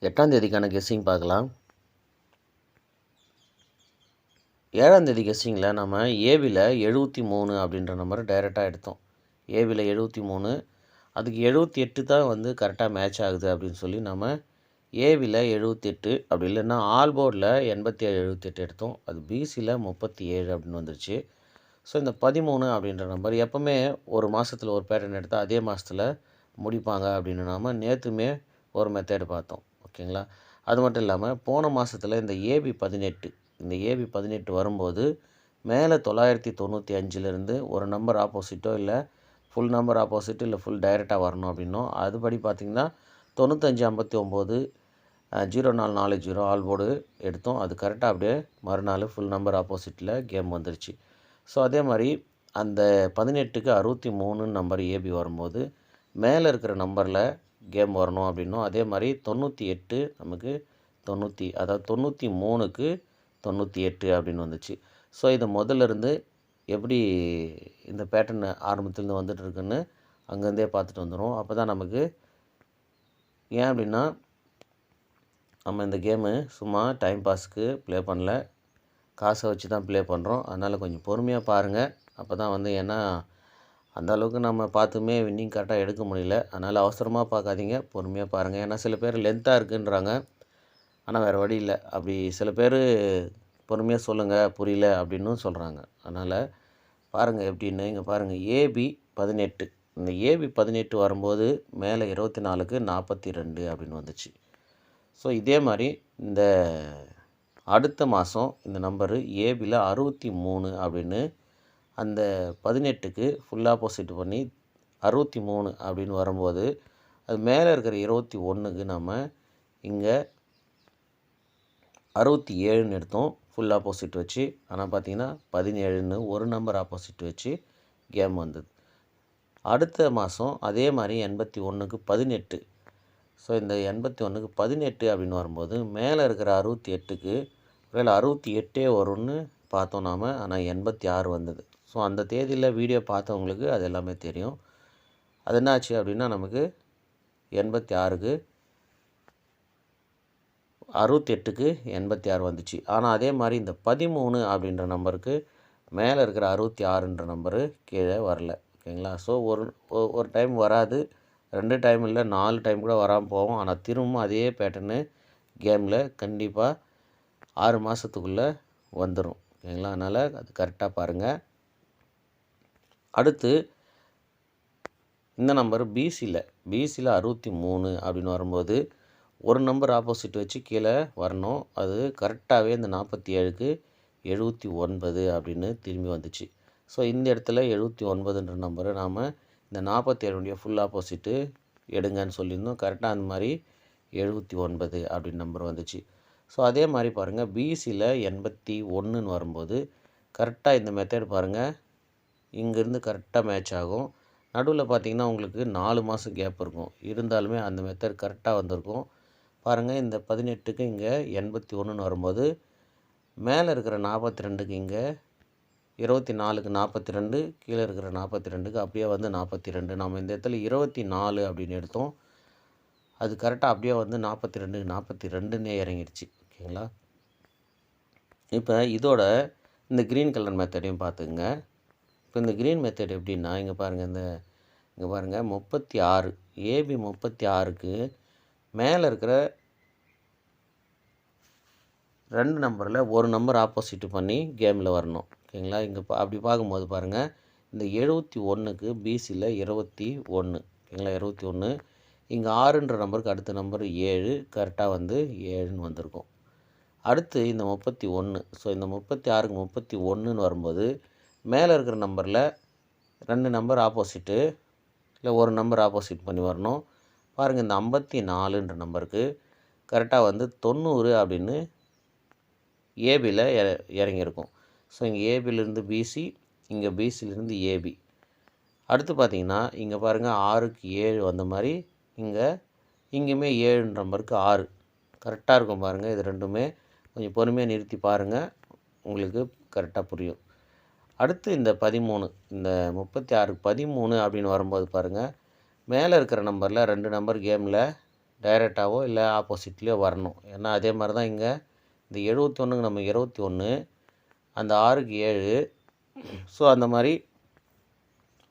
8ஆம் தேதிக்கான கெஸ்ஸிங் பார்க்கலாம். 7ஆம் தேதி கெஸ்ஸிங்கில் நம்ம ஏபியில் 73 அப்படின்ற நம்பரை டைரெக்டாக எடுத்தோம். ஏபியில் 73, அதுக்கு 78 தான் வந்து கரெக்டாக மேட்ச் ஆகுது அப்படின்னு சொல்லி நம்ம ஏபியில் 78 அப்படி இல்லைன்னா ஆல் போர்டில் 87 78 எடுத்தோம். அது பிசியில் 37 அப்படின்னு வந்துருச்சு. ஸோ இந்த 13 அப்படின்ற நம்பர் எப்போவுமே ஒரு மாதத்தில் ஒரு பேட்டர்ன் எடுத்தால் அதே மாதத்தில் முடிப்பாங்க அப்படின்னு நாம் நேற்றுமே ஒரு மெத்தேடு பார்த்தோம். ஓகேங்களா? அது மட்டும் இல்லாமல் போன மாதத்தில் இந்த ஏபி 18 வரும்போது மேலே 995லேருந்து ஒரு நம்பர் ஆப்போசிட்டோ இல்லை ஃபுல் நம்பர் ஆப்போசிட் இல்லை ஃபுல் டைரெக்டாக வரணும் அப்படின்னோம். அதுபடி பார்த்திங்கன்னா 9559 0440 ஆல் போர்டு எடுத்தோம். அது கரெக்டாக அப்படியே மறுநாள் ஃபுல் நம்பர் ஆப்போசிட்டில் கேம் வந்துருச்சு. ஸோ அதே மாதிரி அந்த 18க்கு 63 நம்பர் ஏபி வரும்போது மேலே இருக்கிற நம்பரில் கேம் வரணும் அப்படின்னோம். அதே மாதிரி 98 நமக்கு 93க்கு 98 அப்படின்னு வந்துச்சு. ஸோ இதை முதல்லேருந்து எப்படி இந்த பேட்டர்ன் ஆரம்பத்துலேருந்து வந்துட்டுருக்குன்னு அங்கேருந்தே பார்த்துட்டு வந்துடும். அப்போ தான் நமக்கு ஏன் அப்படின்னா நம்ம இந்த கேமு சும்மா டைம் பாஸுக்கு ப்ளே பண்ணல, காசை வச்சு தான் ப்ளே பண்ணுறோம். அதனால் கொஞ்சம் பொறுமையாக பாருங்கள். அப்போ தான் வந்து ஏன்னா அந்த அளவுக்கு நம்ம பார்த்துமே வின்னிங் கரெக்டாக எடுக்க முடியல. அதனால் அவசரமாக பார்க்காதீங்க, பொறுமையாக பாருங்கள். ஏன்னா சில பேர் லென்த்தாக இருக்குன்றாங்க, ஆனால் வேறு வழி இல்லை. அப்படி சில பேர் பொறுமையாக சொல்லுங்கள் புரியல அப்படின்னும் சொல்கிறாங்க. அதனால் பாருங்கள் எப்படின்னு. இங்கே பாருங்கள் ஏபி 18, இந்த ஏபி 18 வரும்போது மேலே 24க்கு 42 அப்படின்னு வந்துச்சு. ஸோ இதே மாதிரி இந்த அடுத்த மாதம் இந்த நம்பரு ஏபியில் 63 அப்படின்னு அந்த 18க்கு ஃபுல் ஆப்போசிட் பண்ணி 63 அப்படின்னு வரும்போது அது மேலே இருக்கிற 21க்கு நம்ம இங்கே 67ன்னு எடுத்தோம் ஃபுல் ஆப்போசிட் வச்சு. ஆனால் பார்த்திங்கன்னா 17ன்னு ஒரு நம்பர் ஆப்போசிட் வச்சு கேம் வந்தது. அடுத்த மாதம் அதே மாதிரி 81க்கு 18. ஸோ இந்த 81க்கு 18 அப்படின்னு வரும்போது மேலே இருக்கிற 68க்கு வேலை 68 வரும்னு பார்த்தோம் நாம். ஆனால் 86 வந்தது. ஸோ அந்த தேதியில் வீடியோ பார்த்தவங்களுக்கு அது எல்லாமே தெரியும். அது என்னாச்சு அப்படின்னா நமக்கு 86க்கு 68க்கு 86 வந்துச்சு. ஆனால் அதே மாதிரி இந்த 13 அப்படின்ற நம்பருக்கு மேலே இருக்கிற 66ன்ற நம்பரு கீழே வரல. ஓகேங்களா? ஸோ ஒரு டைம் வராது, 2 டைம் இல்லை 4 டைம் கூட வராமல் போவோம். ஆனால் திரும்பவும் அதே பேட்டர்னு கேமில் கண்டிப்பாக 6 மாதத்துக்குள்ளே வந்துடும். ஓகேங்களா? அதனால் அது கரெக்டாக பாருங்கள். அடுத்து இந்த நம்பர் பிசியில் 63 அப்படின்னு வரும்போது ஒரு நம்பர் ஆப்போசிட் வச்சு கீழே வரணும். அது கரெக்டாகவே இந்த 47க்கு 79 அப்படின்னு திரும்பி வந்துச்சு. ஸோ இந்த இடத்துல 79ன்ற நம்பரை நாம் இந்த 47 ஃபுல் ஆப்போசிட்டு எடுங்கன்னு சொல்லியிருந்தோம். கரெக்டாக அந்த மாதிரி 79 அப்படின்னு நம்பர் வந்துச்சு. ஸோ அதே மாதிரி பாருங்கள் பிசியில் 81ன்னு வரும்போது கரெக்டாக இந்த மெத்தட் பாருங்கள் இங்கேருந்து கரெக்டாக மேட்ச் ஆகும். நடுவில் பார்த்திங்கன்னா உங்களுக்கு 4 மாதம் கேப் இருக்கும். இருந்தாலுமே அந்த மெத்தட் கரெக்டாக வந்திருக்கும். பாருங்கள் இந்த 18க்கு இங்கே 81ன்னு வரும்போது மேலே இருக்கிற 42க்கு இங்கே 24க்கு 42, கீழே இருக்கிற 42க்கு அப்படியே வந்து 42. நம்ம இந்த இடத்துல 24 அப்படின்னு எடுத்தோம். அது கரெக்டாக அப்படியே வந்து 42க்கு 42ன்னே இறங்கிடுச்சு. ஓகேங்களா? இப்போ இதோட இந்த க்ரீன் கலர் மெத்தடையும் பார்த்துங்க. இப்போ இந்த க்ரீன் மெத்தட் எப்படின்னா இங்கே பாருங்கள், இங்கே பாருங்கள் 36 ஏபி 36க்கு மேலே இருக்கிற 2 நம்பரில் ஒரு நம்பர் ஆப்போசிட் பண்ணி கேமில் வரணும். ஓகேங்களா? இங்கே அப்படி பார்க்கும்போது பாருங்கள் இந்த 71க்கு பிசியில் 21. ஓகேங்களா? 21. இங்கே 6ன்ற நம்பருக்கு அடுத்த நம்பர் 7, கரெக்டாக வந்து 7ன்னு வந்திருக்கும். அடுத்து இந்த 31. ஸோ இந்த 36க்கு 31ன்னு வரும்போது மேலே இருக்கிற நம்பரில் 2 நம்பர் ஆப்போசிட்டு இல்லை ஒரு நம்பர் ஆப்போசிட் பண்ணி வரணும். பாருங்கள் இந்த 54ன்ற நம்பருக்கு கரெக்டாக வந்து 90 அப்படின்னு ஏபியில் இறங்கியிருக்கும். ஸோ இங்கே ஏபியிலேருந்து பிசி, இங்கே பிசியிலேருந்து ஏபி. அடுத்து பார்த்திங்கன்னா இங்கே பாருங்கள் 6க்கு 7 வந்த மாதிரி இங்கேயுமே 7ன்ற நம்பருக்கு 6 கரெக்டாக இருக்கும். பாருங்கள் இது ரெண்டுமே கொஞ்சம் பொறுமையாக நிறுத்தி பாருங்கள், உங்களுக்கு கரெக்டாக புரியும். அடுத்து இந்த 13, இந்த 36க்கு 13 அப்படின்னு வரும்போது பாருங்கள் மேலே இருக்கிற நம்பரில் 2 நம்பர் கேமில் டைரெக்டாவோ இல்லை ஆப்போசிட்லேயோ வரணும். ஏன்னா அதே மாதிரி தான் இங்கே இந்த 71க்கு நம்ம 21, அந்த 6க்கு 7. ஸோ அந்த மாதிரி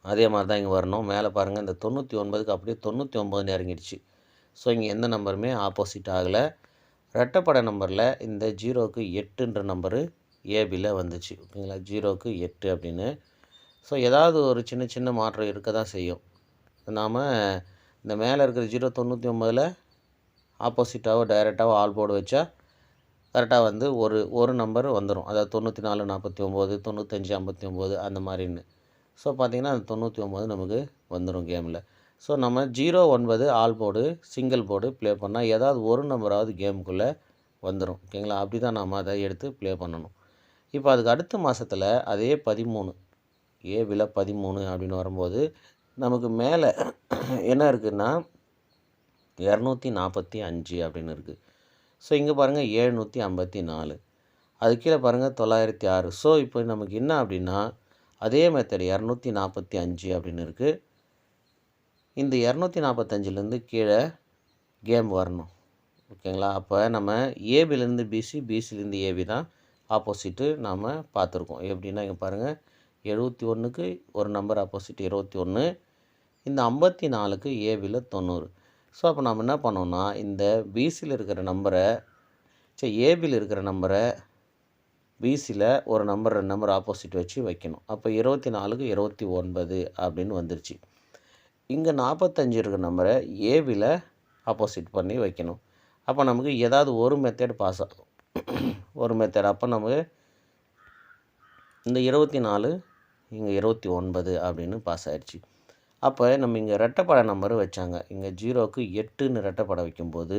அதே மாதிரி தான் இங்கே வரணும். மேலே பாருங்கள், இந்த 99க்கு அப்படியே 99 இறங்கிடுச்சு. ஸோ இங்கே எந்த நம்பருமே ஆப்போசிட் ஆகலை. ரெட்டைப்படை நம்பரில் இந்த 0க்கு 8ன்ற நம்பரு ஏபியில் வந்துச்சு. ஓகேங்களா, 0க்கு 8 அப்படின்னு. ஸோ ஏதாவது ஒரு சின்ன சின்ன மாற்றம் இருக்க தான் செய்யும். நாம் இந்த மேலே இருக்கிற 099ல் ஆப்போசிட்டாவோ டைரெக்டாவோ ஆல் போர்டு வச்சா கரெக்டாக வந்து ஒரு நம்பர் வந்துடும். அதாவது 94 49, 95 59 அந்த மாதிரின்னு. ஸோ பார்த்திங்கன்னா அந்த 99 நமக்கு வந்துடும் கேமில். ஸோ நம்ம 09 all board single board play பண்ணால் ஏதாவது ஒரு நம்பராவது கேமுக்குள்ளே வந்துடும். ஓகேங்களா, அப்படி தான் நாம் அதை எடுத்து ப்ளே பண்ணணும். இப்போ அதுக்கு அடுத்த மாதத்தில் அதே 13 ஏபியில் 13 அப்படின்னு வரும்போது நமக்கு மேலே என்ன இருக்குதுன்னா 245 அப்படின்னு இருக்குது. ஸோ இங்கே பாருங்கள் 754, அது கீழே பாருங்கள் 906. ஸோ இப்போ நமக்கு என்ன அப்படின்னா அதே மெத்தட் 245 அப்படின்னு இருக்குது. இந்த 245லேருந்து கீழே கேம் வரணும். ஓகேங்களா, அப்போ நம்ம ஏபிலேருந்து பிசி, பிசிலேருந்து ஏபி தான் ஆப்போசிட்டு நாம் பார்த்துருக்கோம். எப்படின்னா இங்கே பாருங்கள் 71க்கு ஒரு நம்பர் ஆப்போசிட் 21, இந்த 54க்கு ஏபியில் 90. ஸோ அப்போ நம்ம என்ன பண்ணோம்னா இந்த பிசியில் இருக்கிற நம்பரை ஏபியில் இருக்கிற நம்பரை பிசியில் ஒரு நம்பர் 2 நம்பர் ஆப்போசிட் வச்சு வைக்கணும். அப்போ 24க்கு 29 அப்படின்னு வந்துருச்சு. இங்கே 45 இருக்கிற நம்பரை ஏபியில் ஆப்போசிட் பண்ணி வைக்கணும். அப்போ நமக்கு ஏதாவது ஒரு மெத்தட் பாஸ் ஆகும். ஒரு மெத்தட் அப்போ நமக்கு இந்த 24 இங்கே 29 அப்படின்னு பாஸ் ஆகிடுச்சு. அப்போ நம்ம இங்கே ரெட்டைப்படை நம்பர் வச்சாங்க. இங்கே 0க்கு 8ன்னு ரெட்டைப்படை வைக்கும்போது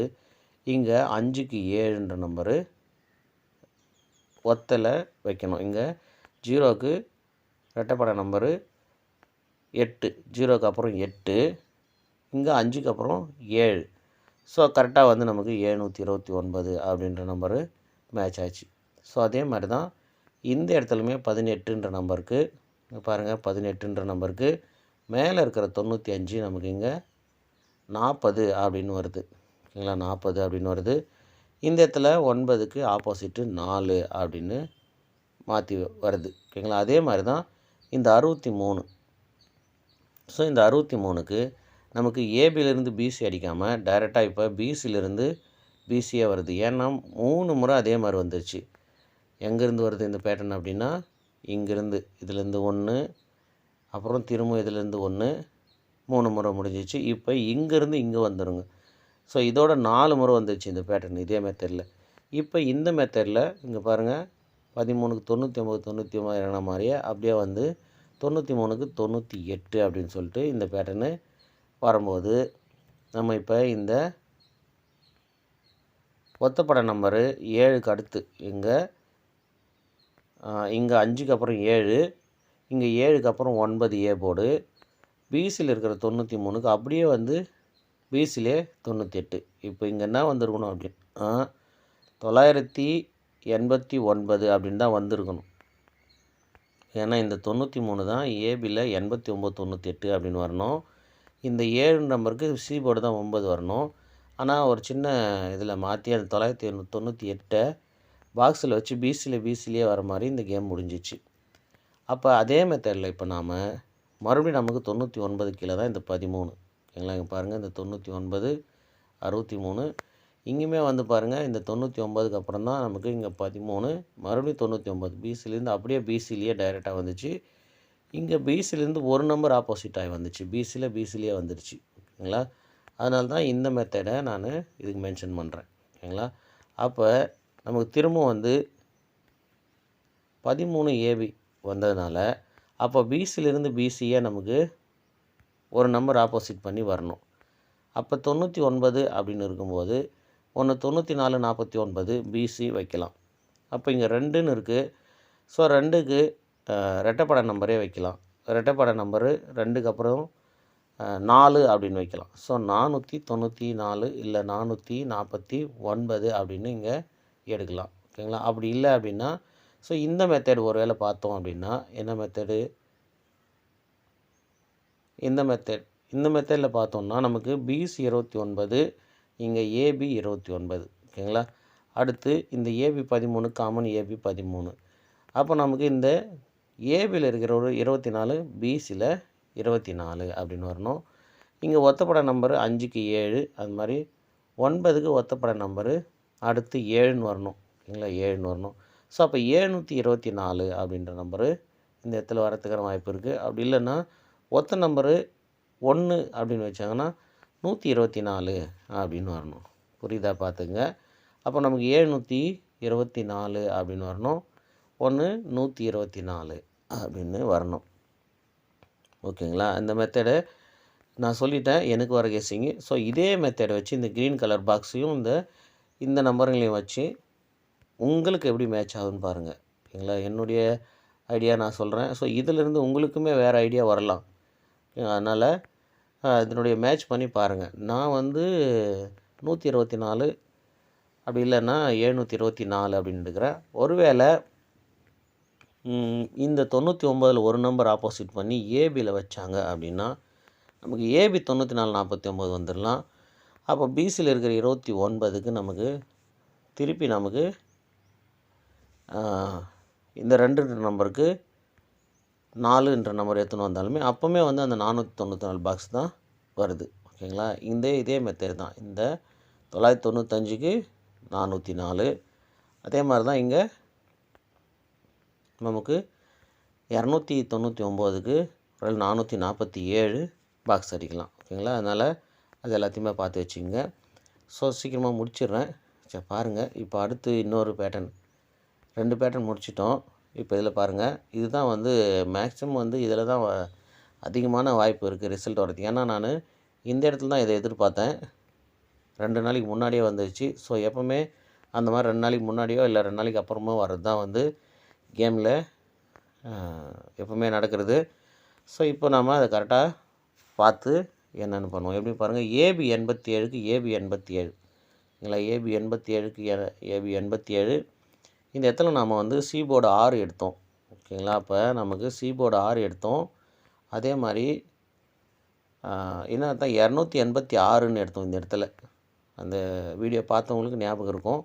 இங்கே 5க்கு 7ன்ற நம்பரு ஒத்தலை வைக்கணும். இங்கே 0க்கு ரெட்டைப்படை நம்பரு 8, 0க்கு அப்புறம் 8, இங்கே 5க்கு அப்புறம் 7. ஸோ கரெக்டாக வந்து நமக்கு 729 அப்படின்ற நம்பரு மேட்ச் ஆச்சு. ஸோ அதே மாதிரி தான் இந்த இடத்துலையுமே 18ன்ற நம்பருக்கு பாருங்கள், 18ன்ற நம்பருக்கு மேலே இருக்கிற 95 நமக்கு இங்கே 40 அப்படின்னு வருது. ஓகேங்களா, 40 அப்படின்னு வருது. இந்த இடத்துல 9க்கு ஆப்போசிட்டு 4 அப்படின்னு மாற்றி வருது. ஓகேங்களா, அதே மாதிரி தான் இந்த 63. ஸோ இந்த 63க்கு நமக்கு ஏபியிலேருந்து பிசி அடிக்காமல் டைரெக்டாக இப்போ பிசியிலேருந்து பிசியே வருது. ஏன்னா 3 முறை அதே மாதிரி வந்துருச்சு. எங்கேருந்து வருது இந்த பேட்டர்ன் அப்படின்னா இங்கேருந்து, இதுலேருந்து 1, அப்புறம் திரும்ப இதுலேருந்து 1, 3 முறை முடிஞ்சிச்சு. இப்போ இங்கேருந்து இங்கே வந்துடுங்க. ஸோ இதோட 4 முறை வந்துருச்சு இந்த பேட்டர்ன் இதே மெத்தடில். இப்போ இந்த மெத்தடில் இங்கே பாருங்கள் 13க்கு 99 99 இறங்கின மாதிரியே அப்படியே வந்து 93க்கு 98 அப்படின்னு சொல்லிட்டு இந்த பேட்டர்னு வரும்போது நம்ம இப்போ இந்த ஒத்தப்படை நம்பரு 7க்கு அடுத்து இங்கே 5க்கு அப்புறம் 7, இங்கே 7க்கு அப்புறம் 9 ஏ போர்டு, பிசியில் இருக்கிற 93க்கு அப்படியே வந்து பிசிலே 98. இப்போ இங்கே என்ன வந்திருக்கணும் அப்படின்னா 989 அப்படின்னு தான் வந்திருக்கணும். ஏன்னா இந்த 93 தான் ஏபியில் 89 98 அப்படின்னு வரணும். இந்த 7 நம்பருக்கு சி போர்டு தான் 9 வரணும். ஆனால் ஒரு சின்ன இதில் மாற்றி அந்த 998 பாக்ஸில் வச்சு பிசிலேயே வர மாதிரி இந்த கேம் முடிஞ்சிச்சு. அப்போ அதே மெத்தடில் இப்போ நாம் மறுபடியும் நமக்கு 99 கீழே தான் இந்த 13. ஓகேங்களா, இங்கே பாருங்கள் இந்த 99 63, இங்கேயுமே வந்து பாருங்கள் இந்த 99க்கு அப்புறம் தான் நமக்கு இங்கே 13, மறுபடியும் 99 பிசிலேருந்து அப்படியே பிசிலேயே டைரெக்டாக வந்துச்சு. இங்கே பிசிலேருந்து ஒரு நம்பர் ஆப்போசிட் ஆகி வந்துச்சு, பிசிலேயே வந்துடுச்சு. ஓகேங்களா, அதனால தான் இந்த மெத்தடை நான் இதுக்கு மென்ஷன் பண்ணுறேன். ஓகேங்களா, அப்போ நமக்கு திரும்ப வந்து 13 ஏபி வந்ததுனால அப்போ பிசிலேருந்து பிசியை நமக்கு ஒரு நம்பர் ஆப்போசிட் பண்ணி வரணும். அப்போ 99 அப்படின்னு இருக்கும்போது 94 49 பிசி வைக்கலாம். அப்போ இங்கே 2ன்னு இருக்குது. ஸோ 2க்கு ரெட்டைப்படை நம்பரே வைக்கலாம். ரெட்டைப்படை நம்பரு 2க்கு அப்புறம் 4 அப்படின்னு வைக்கலாம். ஸோ 494 இல்லை 449 அப்படின்னு இங்கே எடுக்கலாம். ஓகேங்களா, அப்படி இல்லை அப்படின்னா ஸோ இந்த மெத்தட் ஒரு வேளை பார்த்தோம் அப்படின்னா என்ன மெத்தடு, இந்த மெத்தடில் பார்த்தோம்னா நமக்கு பிசி 29 இங்கே ஏபி 29. ஓகேங்களா? அடுத்து இந்த ஏபி 13 காமன் ஏபி 13. அப்போ நமக்கு இந்த ஏபியில் இருக்கிற ஒரு 24 பிசியில் 24 அப்படின்னு வரணும். இங்கே ஒத்தப்பட நம்பரு 5க்கு 7, அது மாதிரி 9க்கு ஒத்தப்பட நம்பரு அடுத்து 7ன்னு வரணும். ஓகேங்களா? 7ன்னு வரணும். ஸோ அப்போ 724 அப்படின்ற நம்பரு இந்த இடத்துல வரத்துக்கான வாய்ப்பு இருக்குது. அப்படி இல்லைன்னா ஒத்த நம்பரு 1 அப்படின்னு வச்சாங்கன்னா 124 அப்படின்னு வரணும். புரியுதா பார்த்துங்க. அப்போ நமக்கு 724 அப்படின்னு வரணும். 124 அப்படின்னு வரணும். ஓகேங்களா? இந்த மெத்தடை நான் சொல்லிட்டேன், எனக்கு வர கெஸ்ஸிங்கு. ஸோ இதே மெத்தடை வச்சு இந்த க்ரீன் கலர் பாக்ஸையும் இந்த நம்பருங்களையும் வச்சு உங்களுக்கு எப்படி மேட்ச் ஆகுதுன்னு பாருங்கள். ஓகேங்களா? என்னுடைய ஐடியா நான் சொல்கிறேன். ஸோ இதிலிருந்து உங்களுக்குமே வேறு ஐடியா வரலாம். அதனால் இதனுடைய மேட்ச் பண்ணி பாருங்கள். நான் 124 அப்படி இல்லைன்னா 724 அப்படின்னு எடுக்கிறேன். ஒருவேளை இந்த 99ல் ஒரு நம்பர் ஆப்போசிட் பண்ணி ஏபியில் வச்சாங்க அப்படின்னா நமக்கு ஏபி 9449 வந்துடலாம். அப்போ பிசியில் இருக்கிற 29க்கு நமக்கு திருப்பி நமக்கு இந்த 2 நம்பருக்கு 4ன்ற நம்பர் எடுத்துன்னு வந்தாலுமே அப்போவுமே அந்த 494 பாக்ஸ் தான் வருது. ஓகேங்களா? இதே மெத்தட் தான். இந்த 995க்கு 404. அதே மாதிரி தான் இங்கே நமக்கு 299க்கு 447 பாக்ஸ் அடிக்கலாம். ஓகேங்களா? அதனால் அது எல்லாத்தையுமே பார்த்து வச்சுக்கோங்க. ஸோ சீக்கிரமாக முடிச்சிடுறேன். சரி பாருங்கள். இப்போ அடுத்து இன்னொரு பேட்டர்ன், 2 பேட்டர்ன் முடிச்சிட்டோம். இப்போ இதில் பாருங்கள், இதுதான் மேக்ஸிமம் இதில் தான் அதிகமான வாய்ப்பு இருக்குது ரிசல்ட் வரதுக்கு. ஏன்னா நான் இந்த இடத்துல தான் இதை எதிர்பார்த்தேன். 2 நாளைக்கு முன்னாடியே வந்துடுச்சு. ஸோ எப்போவுமே அந்த மாதிரி 2 நாளைக்கு முன்னாடியோ இல்லை 2 நாளைக்கு அப்புறமோ வர்றது தான் கேமில் எப்போவுமே நடக்கிறது. ஸோ இப்போ நம்ம அதை கரெக்டாக பார்த்து என்னென்னு பண்ணுவோம். எப்படி பாருங்கள், ஏபி 87க்கு ஏபி 87. இல்லைங்களா? ஏபி 87க்கு ஏபி 87. இந்த இடத்துல நாம் சி போர்டு 6 எடுத்தோம். ஓகேங்களா? அப்போ நமக்கு சி போர்டு 6 எடுத்தோம். அதே மாதிரி என்ன அர்த்தம், 286ன்னு எடுத்தோம் இந்த இடத்துல. அந்த வீடியோ பார்த்தவங்களுக்கு ஞாபகம் இருக்கும்.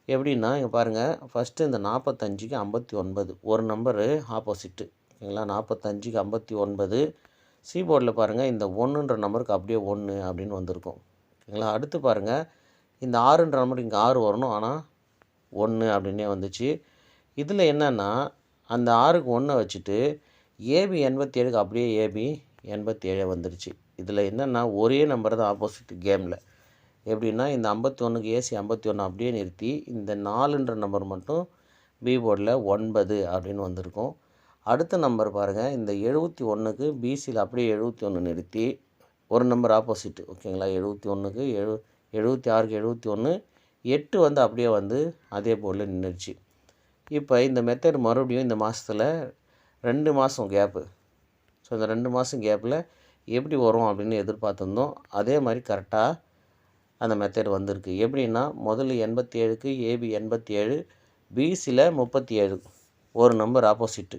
எப்படின்னா இங்கே பாருங்கள், ஃபஸ்ட்டு இந்த 45க்கு 59 ஒரு நம்பரு ஆப்போசிட்டு. ஓகேங்களா? 45க்கு 59 சி போர்டில் பாருங்கள், இந்த 1ன்ற நம்பருக்கு அப்படியே 1 அப்படின்னு வந்திருக்கும். ஓகேங்களா? அடுத்து பாருங்கள், இந்த 6ன்ற நம்பருக்கு இங்கே 6 வரணும், ஆனால் 1 அப்படின்னே வந்துச்சு. இதில் என்னென்னா அந்த 6க்கு 1 வச்சுட்டு ஏபி 87க்கு அப்படியே ஏபி 87 வந்துருச்சு. இதில் என்னென்னா ஒரே நம்பர் தான் ஆப்போசிட் கேமில். எப்படின்னா இந்த 51க்கு ஏசி 51 அப்படியே நிறுத்தி இந்த 4ன்ற நம்பர் மட்டும் பி போர்டில் 9 அப்படின்னு வந்திருக்கும். அடுத்த நம்பர் பாருங்கள், இந்த 71க்கு பிசியில் அப்படியே 71 நிறுத்தி ஒரு நம்பர் ஆப்போசிட்டு. ஓகேங்களா? 71க்கு 76க்கு 71 8 அப்படியே அதே போர்டில் நின்றுச்சு. இப்போ இந்த மெத்தட் மறுபடியும் இந்த மாதத்தில் 2 மாதம் கேப்பு. ஸோ இந்த 2 மாதம் கேப்பில் எப்படி வரும் அப்படின்னு எதிர்பார்த்துருந்தோம். அதே மாதிரி கரெக்டாக அந்த மெத்தட் வந்திருக்கு. எப்படின்னா முதல்ல 87க்கு ஏபி 87, பிசியில் 37 ஒரு நம்பர் ஆப்போசிட்டு.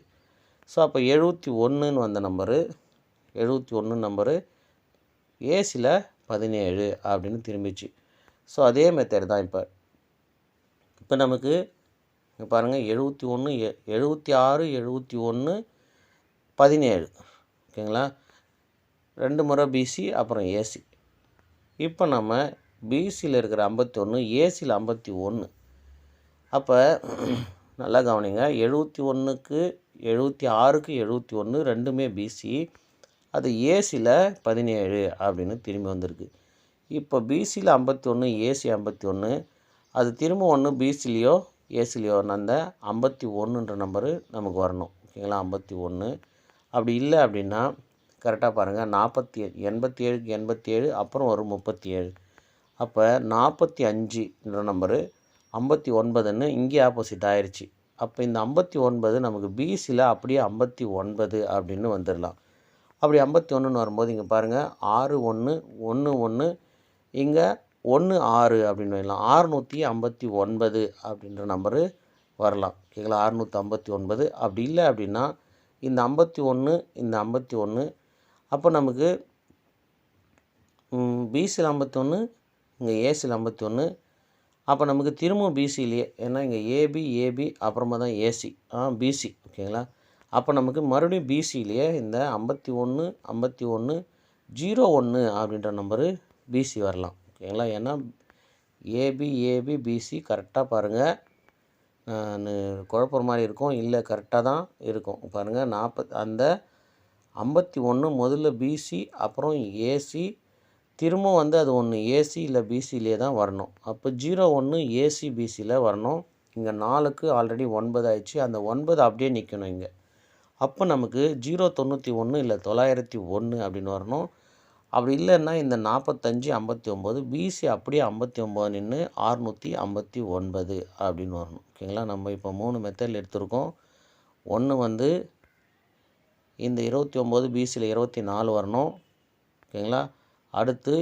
ஸோ அப்போ 71ன்னு வந்த நம்பரு 71 நம்பரு ஏசியில் 17 அப்படின்னு திரும்பிச்சு. ஸோ அதே மெத்தட் தான் இப்போ நமக்கு இங்கே பாருங்கள், 71 76 71 17. ஓகேங்களா? 2 முறை பிசி அப்புறம் ஏசி. இப்போ நம்ம பிசியில் இருக்கிற 51 ஏசியில் 51. அப்போ நல்லா கவனிங்க, 71க்கு 76க்கு 71 ரெண்டுமே பிசி, அது ஏசியில் 17 அப்படின்னு திரும்பி வந்திருக்கு. இப்போ பிசியில் 51 ஏசி 51, அது திரும்ப ஒன்று பிசிலையோ ஏசிலையோ அந்த 51ன்ற நம்பரு நமக்கு வரணும். ஓகேங்களா? 51. அப்படி இல்லை அப்படின்னா கரெக்டாக பாருங்கள், 87க்கு 87 அப்புறம் ஒரு 37. அப்போ 45ன்ற நம்பரு 59ன்னு இங்கே ஆப்போசிட் ஆயிடுச்சு. அப்போ இந்த 59 நமக்கு பிசியில் அப்படியே 59 அப்படின்னு வந்துடலாம். அப்படி 51ன்னு வரும்போது இங்கே பாருங்கள், 6 1 1 1 இங்கே 1 6 அப்படின்னு வரலாம். 659 அப்படின்ற நம்பரு வரலாம். ஓகேங்களா? 659. அப்படி இல்லை அப்படின்னா இந்த 51 இந்த 51. அப்போ நமக்கு பிசியில் 51 இங்கே ஏசியில் 51. அப்போ நமக்கு திரும்பவும் பிசிலேயே, ஏன்னா இங்கே ஏபி அப்புறமா தான் ஏசி பிசி ஓகேங்களா. அப்போ நமக்கு மறுபடியும் பிசிலேயே இந்த 51 51 01 அப்படின்ற நம்பரு பிசி வரலாம் ஓகேங்களா. ஏன்னா ஏபி பிசி கரெக்டாக பாருங்கள். நான் குழப்பற மாதிரி இருக்கும், இல்லை கரெக்டாக தான் இருக்கும் பாருங்கள். அந்த 51 முதல்ல பிசி அப்புறம் ஏசி, திரும்ப வந்து அது ஒன்று ஏசி இல்லை பிசிலே தான் வரணும். அப்போ 01 ஏசி பிசியில் வரணும். இங்கே 4க்கு ஆல்ரெடி 9 ஆயிடுச்சு, அந்த 9 அப்படியே நிற்கணும் இங்கே. அப்போ நமக்கு 091 இல்லை 901 அப்படின்னு வரணும். அப்படி இல்லைன்னா இந்த 45 59 பிசி அப்படியே 59 நின்று 659 அப்படின்னு வரணும் ஓகேங்களா. நம்ம இப்போ 3 மெத்தடில் எடுத்திருக்கோம். ஒன்று வந்து இந்த 29 பிசியில் 24 வரணும் ஓகேங்களா. அடுத்து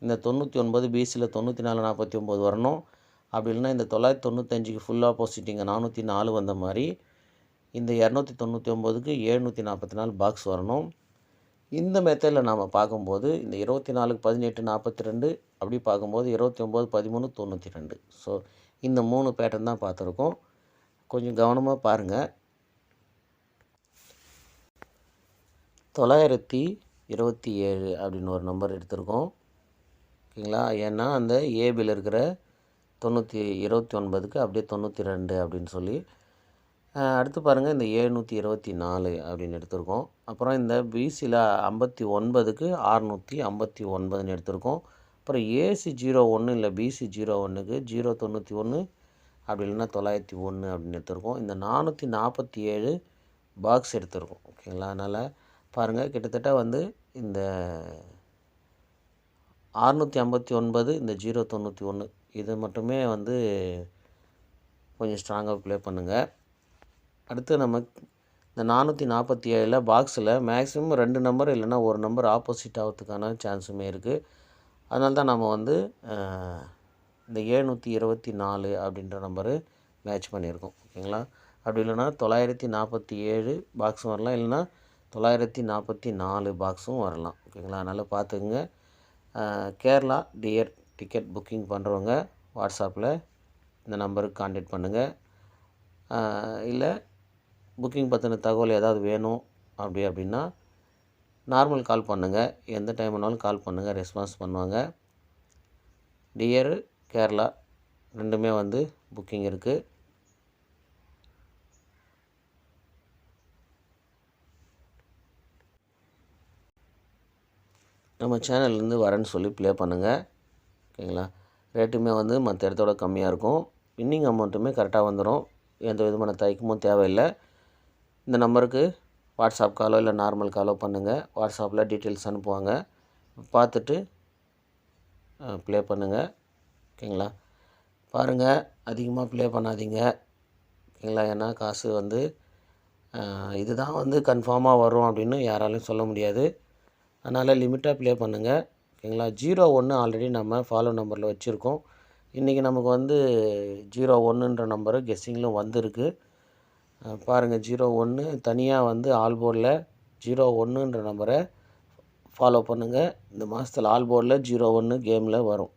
இந்த 99 பிசியில் 94 49 வரணும். அப்படி இல்லைன்னா இந்த 995க்கு ஃபுல் ஆப்போசிட் இங்கே 404 வந்த மாதிரி இந்த 299க்கு 744 பாக்ஸ் வரணும். இந்த மெத்தடில் நாம் பார்க்கும்போது இந்த 24க்கு 18 42 அப்படி பார்க்கும்போது 29 13 92. ஸோ இந்த 3 பேட்டர்ன் தான் பார்த்துருக்கோம். கொஞ்சம் கவனமாக பாருங்கள். 927 அப்படின்னு ஒரு நம்பர் எடுத்திருக்கோம் ஓகேங்களா. ஏன்னா அந்த ஏபியில் இருக்கிற 29க்கு அப்படியே 92 அப்படின்னு சொல்லி. அடுத்து பாருங்கள் இந்த 724 அப்படின்னு எடுத்திருக்கோம். அப்புறம் இந்த பிசியில் 59க்கு 659 எடுத்திருக்கோம். அப்புறம் ஏசி 01 இல்லை பிசி 01க்கு 091 அப்படி இல்லைன்னா 901 அப்படின்னு எடுத்திருக்கோம். இந்த 447 பாக்ஸ் எடுத்திருக்கோம் ஓகேங்களா. அதனால் பாருங்கள் கிட்டத்தட்ட வந்து இந்த 659 இந்த 091 இது மட்டுமே வந்து கொஞ்சம் ஸ்ட்ராங்காக ப்ளே பண்ணுங்கள். அடுத்து நம்ம இந்த 447 பாக்ஸில் மேக்ஸிமம் 2 நம்பர் இல்லைன்னா ஒரு நம்பர் ஆப்போசிட் ஆகிறதுக்கான சான்ஸுமே இருக்குது. அதனால தான் நம்ம வந்து இந்த 724 அப்படின்ற நம்பரு மேட்ச் பண்ணியிருக்கோம் ஓகேங்களா. அப்படி இல்லைன்னா 947 பாக்ஸும் வரலாம், இல்லைன்னா 944 பாக்ஸும் வரலாம் ஓகேங்களா. அதனால் பார்த்துக்குங்க. கேரளா டியர் டிக்கெட் புக்கிங் பண்ணுறவங்க வாட்ஸ்அப்பில் இந்த நம்பருக்கு கான்டாக்ட் பண்ணுங்கள். இல்லை புக்கிங் பற்றின தகவல் ஏதாவது வேணும் அப்படின்னா நார்மல் கால் பண்ணுங்கள். எந்த டைம் வேணாலும் கால் பண்ணுங்கள், ரெஸ்பான்ஸ் பண்ணுவாங்க. டியர் கேரளா ரெண்டுமே வந்து புக்கிங் இருக்குது. நம்ம சேனல்லேருந்து வரேன்னு சொல்லி ப்ளே பண்ணுங்கள் ஓகேங்களா. ரேட்டுமே வந்து மற்ற இடத்தோட கம்மியாக இருக்கும். வின்னிங் அமௌண்ட்டுமே கரெக்டாக வந்துடும். எந்த விதமான தயக்கமும் தேவையில்லை. இந்த நம்பருக்கு வாட்ஸ்அப் காலோ இல்லை நார்மல் காலோ பண்ணுங்கள். வாட்ஸ்அப்பில் டீட்டெயில்ஸ் அனுப்புவாங்க, பார்த்துட்டு ப்ளே பண்ணுங்கள் ஓகேங்களா. பாருங்கள், அதிகமாக ப்ளே பண்ணாதீங்க ஓகேங்களா. ஏன்னா காசு வந்து இதுதான் வந்து கன்ஃபார்மாக வரும் அப்படின்னு யாராலையும் சொல்ல முடியாது. அதனால் லிமிட்டாக ப்ளே பண்ணுங்கள் ஓகேங்களா. 01 ஆல்ரெடி நம்ம ஃபாலோ நம்பரில் வச்சுருக்கோம். இன்றைக்கி நமக்கு வந்து 01ன்ற நம்பரு கெஸ்ஸிங்கிலும் வந்திருக்கு. பாருங்கள், 01 தனியாக வந்து ஆல் போர்டில் 01ன்ற நம்பரை ஃபாலோ பண்ணுங்கள். இந்த மாதத்தில் ஆல் போர்டில் 01 கேமில் வரும்